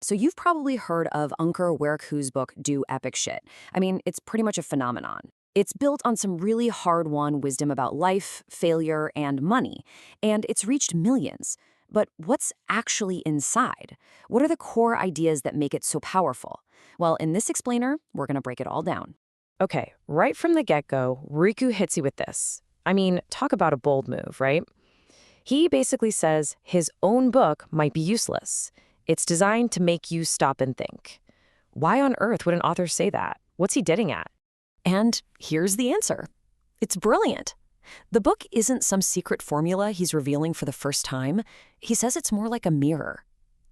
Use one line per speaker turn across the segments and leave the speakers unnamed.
So you've probably heard of Ankur Warikoo's book, Do Epic Shit. I mean, it's pretty much a phenomenon. It's built on some really hard-won wisdom about life, failure, and money, and it's reached millions. But what's actually inside? What are the core ideas that make it so powerful? Well, in this explainer, we're going to break it all down.
Okay, right from the get-go, Riku hits you with this. I mean, talk about a bold move, right? He basically says his own book might be useless. It's designed to make you stop and think. Why on earth would an author say that? What's he getting at?
And here's the answer. It's brilliant. The book isn't some secret formula he's revealing for the first time. He says it's more like a mirror.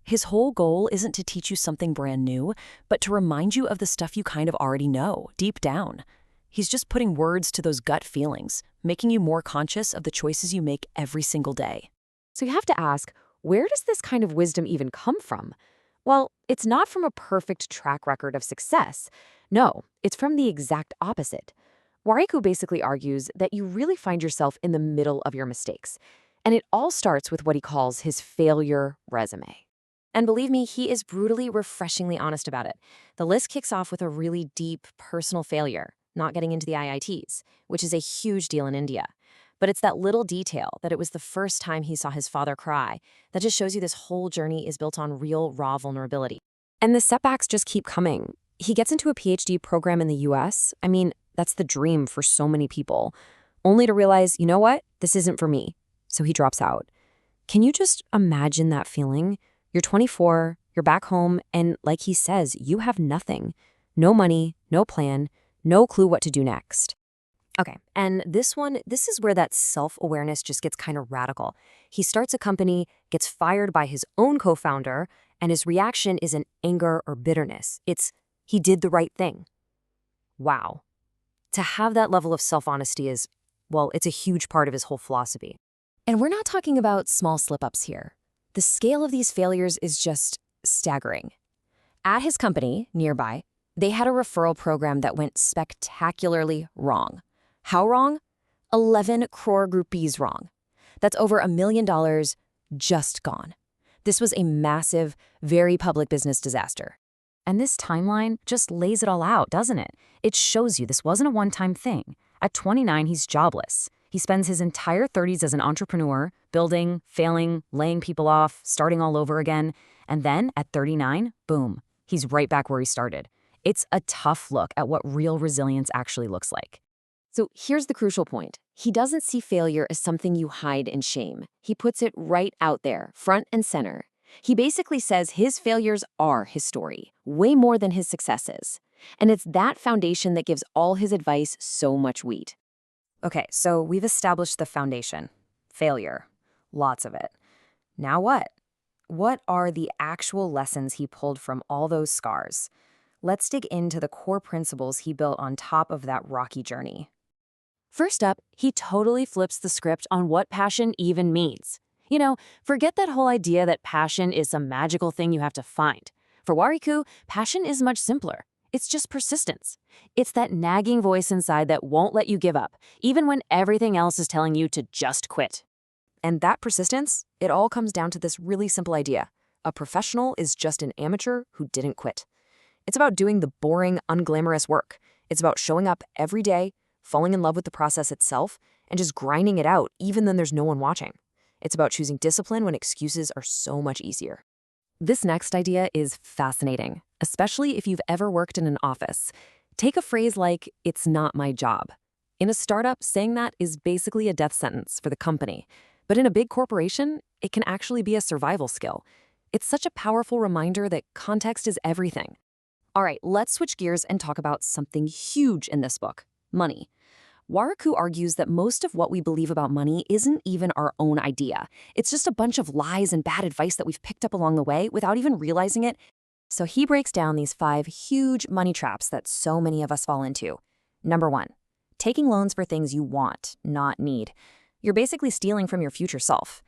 His whole goal isn't to teach you something brand new, but to remind you of the stuff you kind of already know, deep down. He's just putting words to those gut feelings, making you more conscious of the choices you make every single day.
So you have to ask, where does this kind of wisdom even come from? Well, it's not from a perfect track record of success. No, it's from the exact opposite. Warikoo basically argues that you really find yourself in the middle of your mistakes. And it all starts with what he calls his failure resume. And believe me, he is brutally, refreshingly honest about it. The list kicks off with a really deep personal failure, not getting into the IITs, which is a huge deal in India. But it's that little detail that it was the first time he saw his father cry that just shows you this whole journey is built on real, raw vulnerability. And the setbacks just keep coming. He gets into a PhD program in the US. I mean, that's the dream for so many people. Only to realize, you know what? This isn't for me. So he drops out. Can you just imagine that feeling? You're 24, you're back home, and like he says, you have nothing. No money, no plan, no clue what to do next. Okay, and this is where that self-awareness just gets kind of radical. He starts a company, gets fired by his own co-founder, and his reaction isn't anger or bitterness. It's, he did the right thing. Wow. To have that level of self-honesty is, well, it's a huge part of his whole philosophy. And we're not talking about small slip-ups here. The scale of these failures is just staggering. At his company, Nearby, they had a referral program that went spectacularly wrong. How wrong? 11 crore rupees wrong. That's over $1 million just gone. This was a massive, very public business disaster. And this timeline just lays it all out, doesn't it? It shows you this wasn't a one-time thing. At 29, he's jobless. He spends his entire 30s as an entrepreneur, building, failing, laying people off, starting all over again. And then at 39, boom, he's right back where he started. It's a tough look at what real resilience actually looks like. So here's the crucial point. He doesn't see failure as something you hide in shame. He puts it right out there, front and center. He basically says his failures are his story, way more than his successes. And it's that foundation that gives all his advice so much weight. Okay, so we've established the foundation. Failure. Lots of it. Now what? What are the actual lessons he pulled from all those scars? Let's dig into the core principles he built on top of that rocky journey. First up, he totally flips the script on what passion even means. You know, forget that whole idea that passion is some magical thing you have to find. For Warikoo, passion is much simpler. It's just persistence. It's that nagging voice inside that won't let you give up, even when everything else is telling you to just quit. And that persistence, it all comes down to this really simple idea. A professional is just an amateur who didn't quit. It's about doing the boring, unglamorous work. It's about showing up every day, falling in love with the process itself, and just grinding it out even when there's no one watching. It's about choosing discipline when excuses are so much easier. This next idea is fascinating, especially if you've ever worked in an office. Take a phrase like, "it's not my job." In a startup, saying that is basically a death sentence for the company. But in a big corporation, it can actually be a survival skill. It's such a powerful reminder that context is everything. All right, let's switch gears and talk about something huge in this book, money. Warikoo argues that most of what we believe about money isn't even our own idea. It's just a bunch of lies and bad advice that we've picked up along the way without even realizing it. So he breaks down these 5 huge money traps that so many of us fall into. Number 1, taking loans for things you want, not need. You're basically stealing from your future self.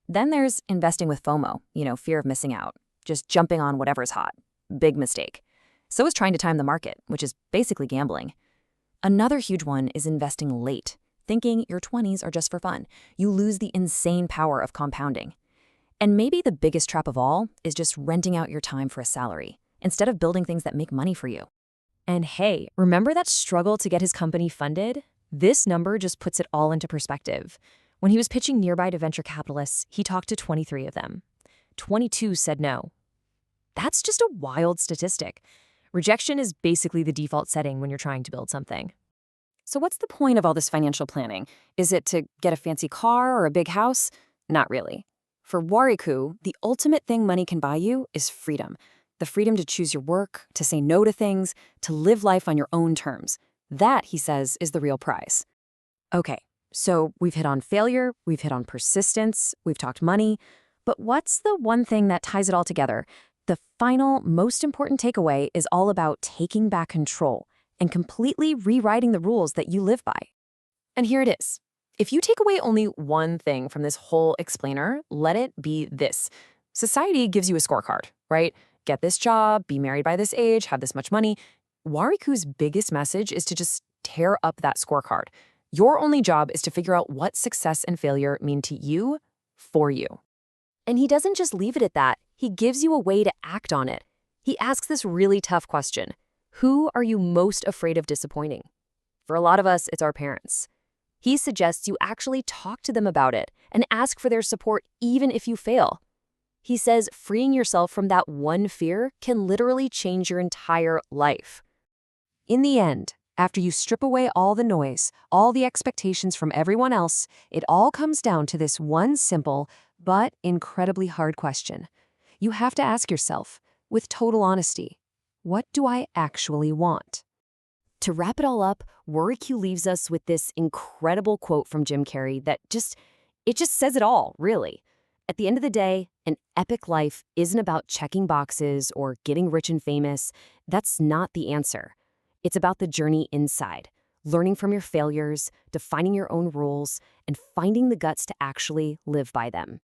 Then there's investing with FOMO, fear of missing out, just jumping on whatever's hot. Big mistake. So is trying to time the market, which is basically gambling. Another huge one is investing late, thinking your 20s are just for fun. You lose the insane power of compounding. And maybe the biggest trap of all is just renting out your time for a salary, instead of building things that make money for you. And hey, remember that struggle to get his company funded? This number just puts it all into perspective. When he was pitching Nearby to venture capitalists, he talked to 23 of them. 22 said no. That's just a wild statistic. Rejection is basically the default setting when you're trying to build something.
So what's the point of all this financial planning? Is it to get a fancy car or a big house? Not really. For Warikoo, the ultimate thing money can buy you is freedom. The freedom to choose your work, to say no to things, to live life on your own terms. That, he says, is the real prize.
Okay, so we've hit on failure, we've hit on persistence, we've talked money, but what's the one thing that ties it all together? The final, most important takeaway is all about taking back control and completely rewriting the rules that you live by.
And here it is. If you take away only one thing from this whole explainer, let it be this. Society gives you a scorecard, right? Get this job, be married by this age, have this much money. Warikoo's biggest message is to just tear up that scorecard. Your only job is to figure out what success and failure mean to you, for you.
And he doesn't just leave it at that. He gives you a way to act on it. He asks this really tough question. Who are you most afraid of disappointing? For a lot of us, it's our parents. He suggests you actually talk to them about it and ask for their support even if you fail. He says freeing yourself from that one fear can literally change your entire life. In the end, after you strip away all the noise, all the expectations from everyone else, it all comes down to this one simple but incredibly hard question. You have to ask yourself, with total honesty, what do I actually want?
To wrap it all up, Warikoo leaves us with this incredible quote from Jim Carrey that just says it all, really. At the end of the day, an epic life isn't about checking boxes or getting rich and famous. That's not the answer. It's about the journey inside, learning from your failures, defining your own rules, and finding the guts to actually live by them.